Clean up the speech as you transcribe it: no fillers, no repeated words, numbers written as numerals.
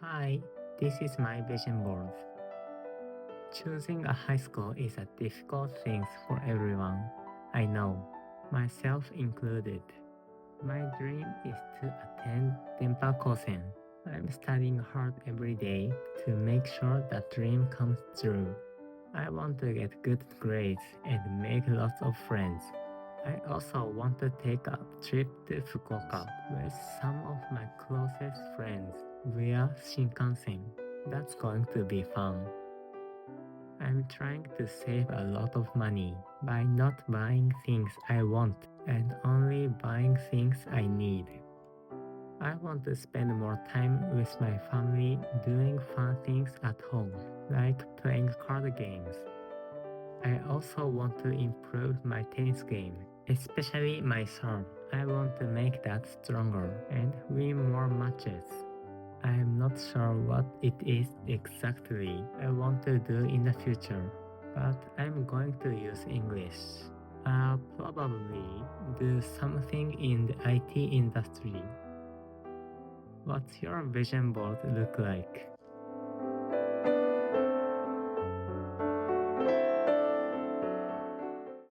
Hi, this is my vision board. Choosing a high school is a difficult thing for everyone. I know, myself included. My dream is to attend Denpa-kosen. I'm studying hard every day to make sure that dream comes true. I want to get good grades and make lots of friends. I also want to take a trip to Fukuoka with some of my closest friends via Shinkansen. That's going to be fun. I'm trying to save a lot of money by not buying things I want and only buying things I need. I want to spend more time with my family doing fun things at home, like playing card games. I also want to improve my tennis game, especially my serve. I want to make that stronger and win more matches. I am not sure what it is exactly I want to do in the future, but I'm going to use English. I'll probably do something in the IT industry. What's your vision board look like?